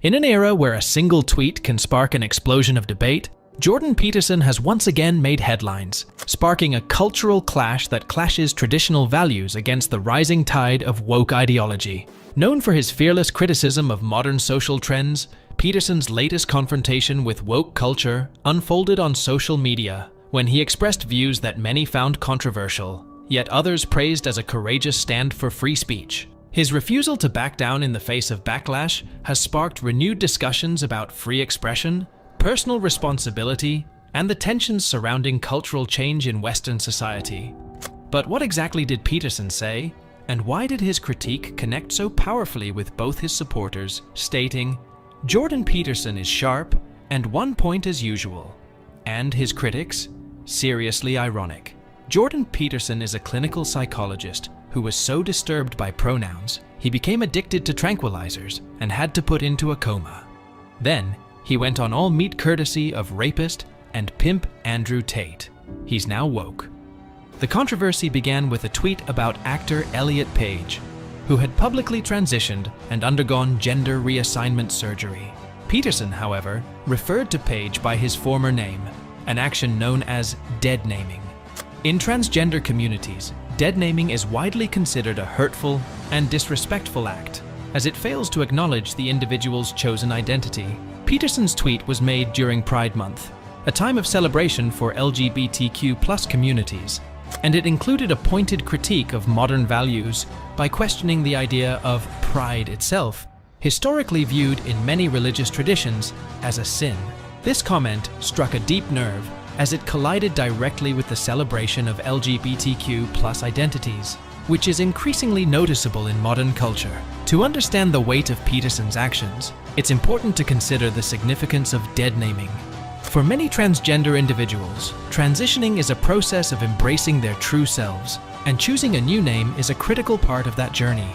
In an era where a single tweet can spark an explosion of debate, Jordan Peterson has once again made headlines, sparking a cultural clash that clashes traditional values against the rising tide of woke ideology. Known for his fearless criticism of modern social trends, Peterson's latest confrontation with woke culture unfolded on social media when he expressed views that many found controversial, yet others praised as a courageous stand for free speech. His refusal to back down in the face of backlash has sparked renewed discussions about free expression, personal responsibility, and the tensions surrounding cultural change in Western society. But what exactly did Peterson say, and why did his critique connect so powerfully with both his supporters, stating, "Jordan Peterson is sharp and one point as usual," and his critics, "seriously ironic." Jordan Peterson is a clinical psychologist who was so disturbed by pronouns, he became addicted to tranquilizers and had to put into a coma. Then, he went on all meat courtesy of rapist and pimp Andrew Tate. He's now woke. The controversy began with a tweet about actor Elliot Page, who had publicly transitioned and undergone gender reassignment surgery. Peterson, however, referred to Page by his former name, an action known as dead naming. In transgender communities, dead naming is widely considered a hurtful and disrespectful act, as it fails to acknowledge the individual's chosen identity. Peterson's tweet was made during Pride Month, a time of celebration for LGBTQ+ communities, and it included a pointed critique of modern values by questioning the idea of pride itself, historically viewed in many religious traditions as a sin. This comment struck a deep nerve as it collided directly with the celebration of LGBTQ+ identities, which is increasingly noticeable in modern culture. To understand the weight of Peterson's actions, it's important to consider the significance of dead naming. For many transgender individuals, transitioning is a process of embracing their true selves, and choosing a new name is a critical part of that journey.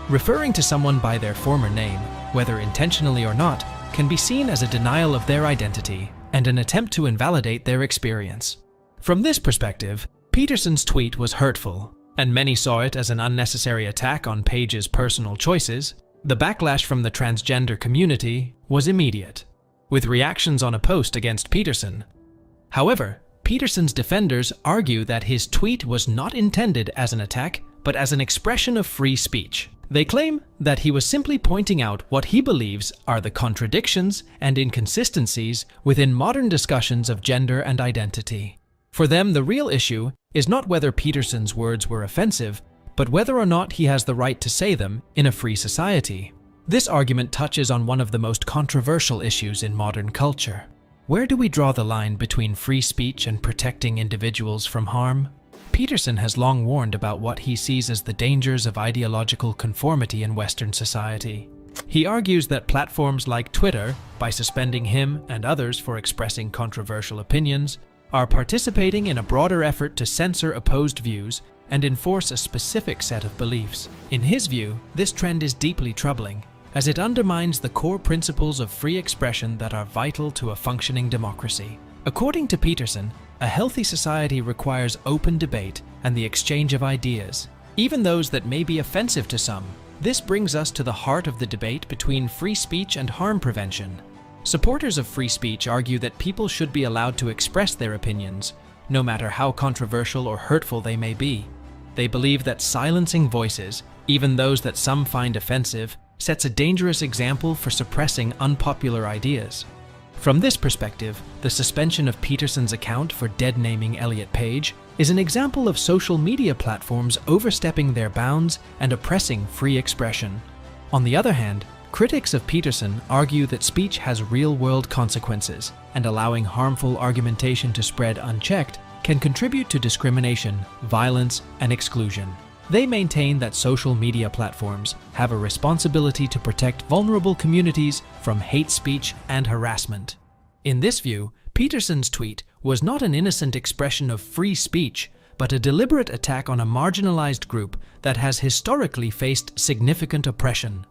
Referring to someone by their former name, whether intentionally or not, can be seen as a denial of their identity and an attempt to invalidate their experience. From this perspective, Peterson's tweet was hurtful, and many saw it as an unnecessary attack on Page's personal choices. The backlash from the transgender community was immediate, with reactions on a post against Peterson. However, Peterson's defenders argue that his tweet was not intended as an attack, but as an expression of free speech. They claim that he was simply pointing out what he believes are the contradictions and inconsistencies within modern discussions of gender and identity. For them, the real issue is not whether Peterson's words were offensive, but whether or not he has the right to say them in a free society. This argument touches on one of the most controversial issues in modern culture. Where do we draw the line between free speech and protecting individuals from harm? Peterson has long warned about what he sees as the dangers of ideological conformity in Western society. He argues that platforms like Twitter, by suspending him and others for expressing controversial opinions, are participating in a broader effort to censor opposed views and enforce a specific set of beliefs. In his view, this trend is deeply troubling, as it undermines the core principles of free expression that are vital to a functioning democracy. According to Peterson, a healthy society requires open debate and the exchange of ideas, even those that may be offensive to some. This brings us to the heart of the debate between free speech and harm prevention. Supporters of free speech argue that people should be allowed to express their opinions, no matter how controversial or hurtful they may be. They believe that silencing voices, even those that some find offensive, sets a dangerous example for suppressing unpopular ideas. From this perspective, the suspension of Peterson's account for dead naming Elliot Page is an example of social media platforms overstepping their bounds and oppressing free expression. On the other hand, critics of Peterson argue that speech has real-world consequences, and allowing harmful argumentation to spread unchecked can contribute to discrimination, violence, and exclusion. They maintain that social media platforms have a responsibility to protect vulnerable communities from hate speech and harassment. In this view, Peterson's tweet was not an innocent expression of free speech, but a deliberate attack on a marginalized group that has historically faced significant oppression.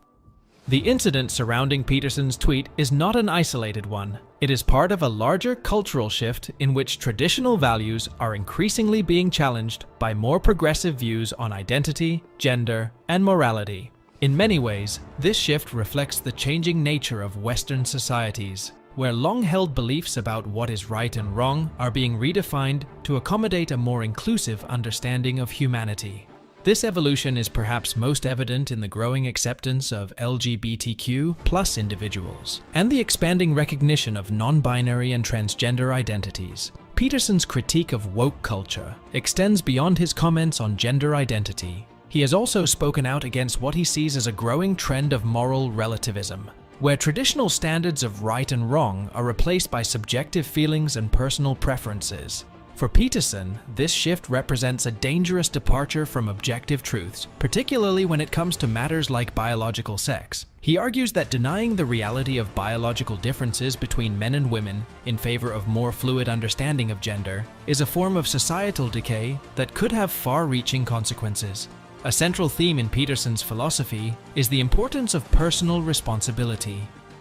The incident surrounding Peterson's tweet is not an isolated one. It is part of a larger cultural shift in which traditional values are increasingly being challenged by more progressive views on identity, gender, and morality. In many ways, this shift reflects the changing nature of Western societies, where long-held beliefs about what is right and wrong are being redefined to accommodate a more inclusive understanding of humanity. This evolution is perhaps most evident in the growing acceptance of LGBTQ+ individuals and the expanding recognition of non-binary and transgender identities. Peterson's critique of woke culture extends beyond his comments on gender identity. He has also spoken out against what he sees as a growing trend of moral relativism, where traditional standards of right and wrong are replaced by subjective feelings and personal preferences. For Peterson, this shift represents a dangerous departure from objective truths, particularly when it comes to matters like biological sex. He argues that denying the reality of biological differences between men and women in favor of more fluid understanding of gender is a form of societal decay that could have far-reaching consequences. A central theme in Peterson's philosophy is the importance of personal responsibility.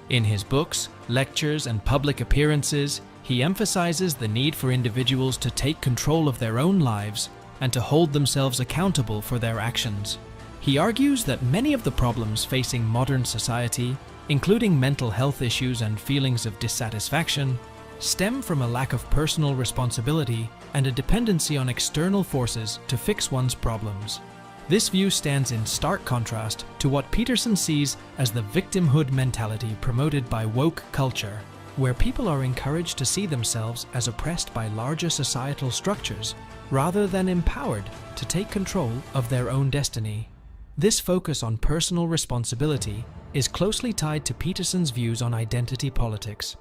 In his books, lectures, and public appearances, he emphasizes the need for individuals to take control of their own lives and to hold themselves accountable for their actions. He argues that many of the problems facing modern society, including mental health issues and feelings of dissatisfaction, stem from a lack of personal responsibility and a dependency on external forces to fix one's problems. This view stands in stark contrast to what Peterson sees as the victimhood mentality promoted by woke culture, where people are encouraged to see themselves as oppressed by larger societal structures rather than empowered to take control of their own destiny. This focus on personal responsibility is closely tied to Peterson's views on identity politics.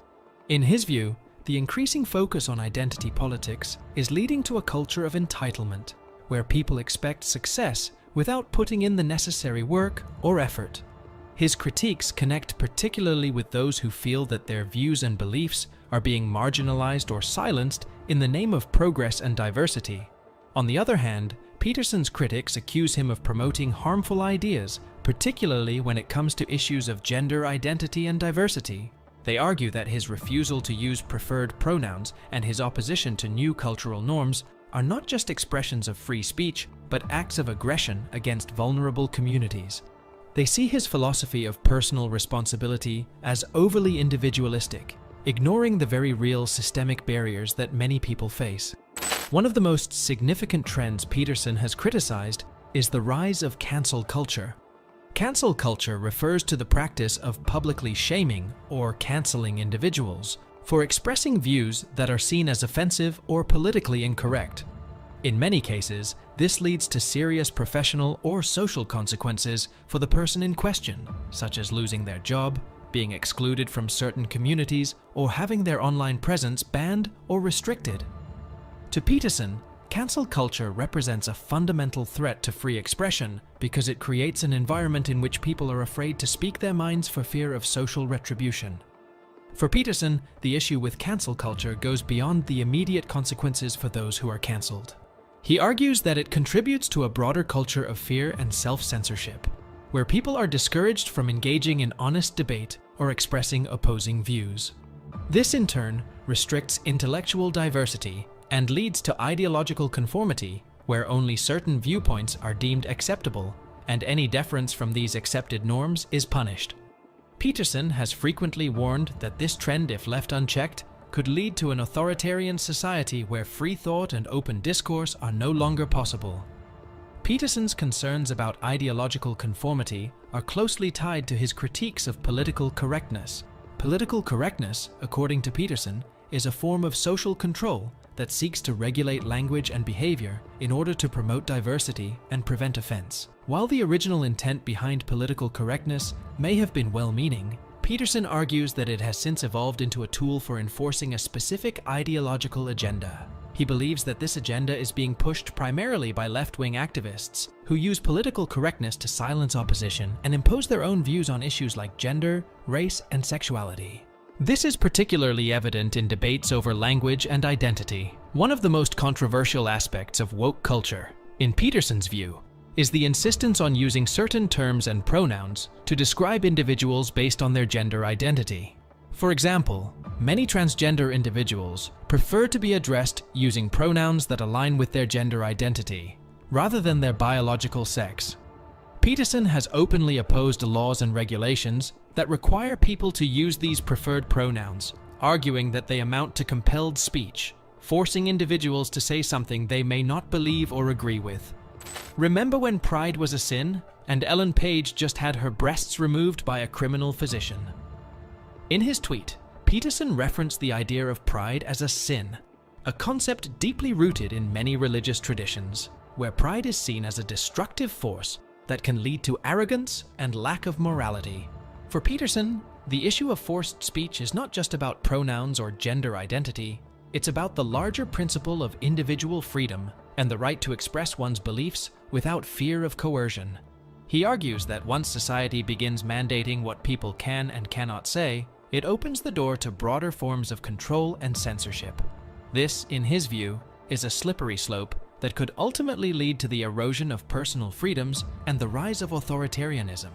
In his view, the increasing focus on identity politics is leading to a culture of entitlement, where people expect success without putting in the necessary work or effort. His critiques connect particularly with those who feel that their views and beliefs are being marginalized or silenced in the name of progress and diversity. On the other hand, Peterson's critics accuse him of promoting harmful ideas, particularly when it comes to issues of gender identity and diversity. They argue that his refusal to use preferred pronouns and his opposition to new cultural norms are not just expressions of free speech, but acts of aggression against vulnerable communities. They see his philosophy of personal responsibility as overly individualistic, ignoring the very real systemic barriers that many people face. One of the most significant trends Peterson has criticized is the rise of cancel culture. Cancel culture refers to the practice of publicly shaming or canceling individuals for expressing views that are seen as offensive or politically incorrect. In many cases, this leads to serious professional or social consequences for the person in question, such as losing their job, being excluded from certain communities, or having their online presence banned or restricted. To Peterson, cancel culture represents a fundamental threat to free expression because it creates an environment in which people are afraid to speak their minds for fear of social retribution. For Peterson, the issue with cancel culture goes beyond the immediate consequences for those who are cancelled. He argues that it contributes to a broader culture of fear and self-censorship, where people are discouraged from engaging in honest debate or expressing opposing views. This, in turn, restricts intellectual diversity and leads to ideological conformity, where only certain viewpoints are deemed acceptable, and any deference from these accepted norms is punished. Peterson has frequently warned that this trend, if left unchecked, could lead to an authoritarian society where free thought and open discourse are no longer possible. Peterson's concerns about ideological conformity are closely tied to his critiques of political correctness. Political correctness, according to Peterson, is a form of social control that seeks to regulate language and behavior in order to promote diversity and prevent offense. While the original intent behind political correctness may have been well-meaning, Peterson argues that it has since evolved into a tool for enforcing a specific ideological agenda. He believes that this agenda is being pushed primarily by left-wing activists who use political correctness to silence opposition and impose their own views on issues like gender, race, and sexuality. This is particularly evident in debates over language and identity. One of the most controversial aspects of woke culture, in Peterson's view, is the insistence on using certain terms and pronouns to describe individuals based on their gender identity. For example, many transgender individuals prefer to be addressed using pronouns that align with their gender identity, rather than their biological sex. Peterson has openly opposed laws and regulations that require people to use these preferred pronouns, arguing that they amount to compelled speech, forcing individuals to say something they may not believe or agree with. Remember when pride was a sin, and Ellen Page just had her breasts removed by a criminal physician? In his tweet, Peterson referenced the idea of pride as a sin, a concept deeply rooted in many religious traditions, where pride is seen as a destructive force that can lead to arrogance and lack of morality. For Peterson, the issue of forced speech is not just about pronouns or gender identity, it's about the larger principle of individual freedom and the right to express one's beliefs without fear of coercion. He argues that once society begins mandating what people can and cannot say, it opens the door to broader forms of control and censorship. This, in his view, is a slippery slope that could ultimately lead to the erosion of personal freedoms and the rise of authoritarianism.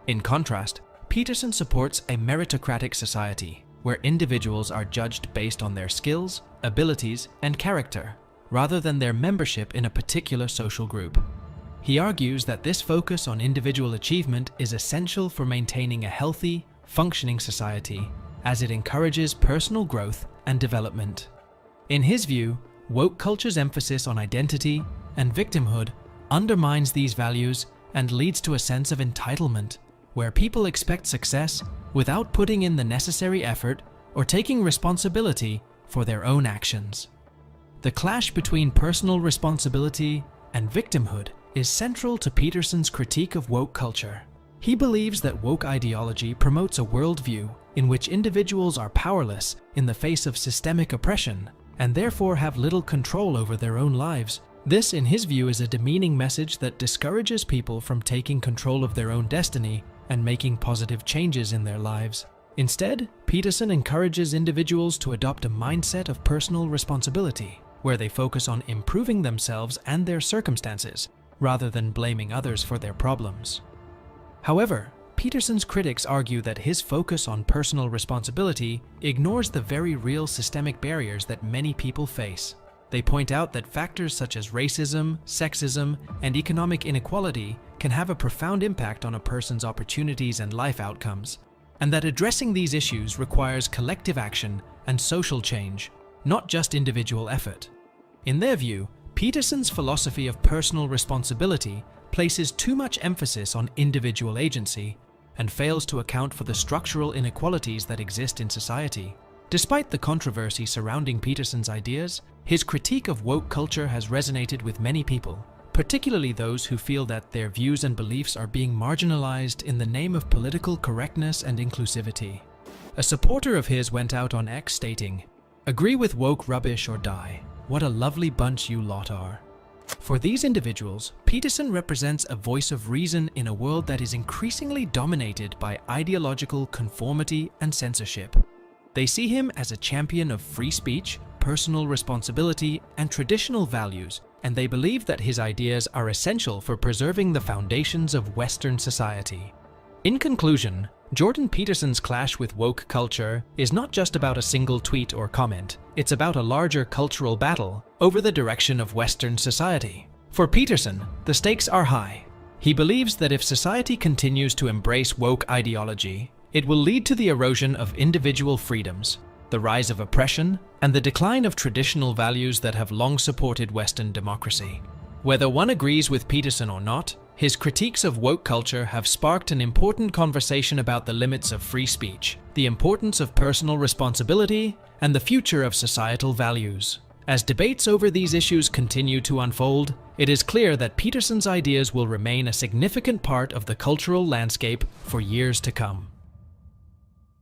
In contrast, Peterson supports a meritocratic society where individuals are judged based on their skills, abilities, and character, rather than their membership in a particular social group. He argues that this focus on individual achievement is essential for maintaining a healthy, functioning society, as it encourages personal growth and development. In his view, woke culture's emphasis on identity and victimhood undermines these values and leads to a sense of entitlement, where people expect success without putting in the necessary effort or taking responsibility for their own actions. The clash between personal responsibility and victimhood is central to Peterson's critique of woke culture. He believes that woke ideology promotes a worldview in which individuals are powerless in the face of systemic oppression and therefore have little control over their own lives. This, in his view, is a demeaning message that discourages people from taking control of their own destiny and making positive changes in their lives. Instead, Peterson encourages individuals to adopt a mindset of personal responsibility, where they focus on improving themselves and their circumstances, rather than blaming others for their problems. However, Peterson's critics argue that his focus on personal responsibility ignores the very real systemic barriers that many people face. They point out that factors such as racism, sexism, and economic inequality can have a profound impact on a person's opportunities and life outcomes, and that addressing these issues requires collective action and social change, not just individual effort. In their view, Peterson's philosophy of personal responsibility places too much emphasis on individual agency and fails to account for the structural inequalities that exist in society. Despite the controversy surrounding Peterson's ideas, his critique of woke culture has resonated with many people, particularly those who feel that their views and beliefs are being marginalized in the name of political correctness and inclusivity. A supporter of his went out on X stating, "Agree with woke rubbish or die. What a lovely bunch you lot are." For these individuals, Peterson represents a voice of reason in a world that is increasingly dominated by ideological conformity and censorship. They see him as a champion of free speech, personal responsibility, and traditional values, and they believe that his ideas are essential for preserving the foundations of Western society. In conclusion, Jordan Peterson's clash with woke culture is not just about a single tweet or comment, it's about a larger cultural battle over the direction of Western society. For Peterson, the stakes are high. He believes that if society continues to embrace woke ideology, it will lead to the erosion of individual freedoms, the rise of oppression, and the decline of traditional values that have long supported Western democracy. Whether one agrees with Peterson or not, his critiques of woke culture have sparked an important conversation about the limits of free speech, the importance of personal responsibility, and the future of societal values. As debates over these issues continue to unfold, it is clear that Peterson's ideas will remain a significant part of the cultural landscape for years to come.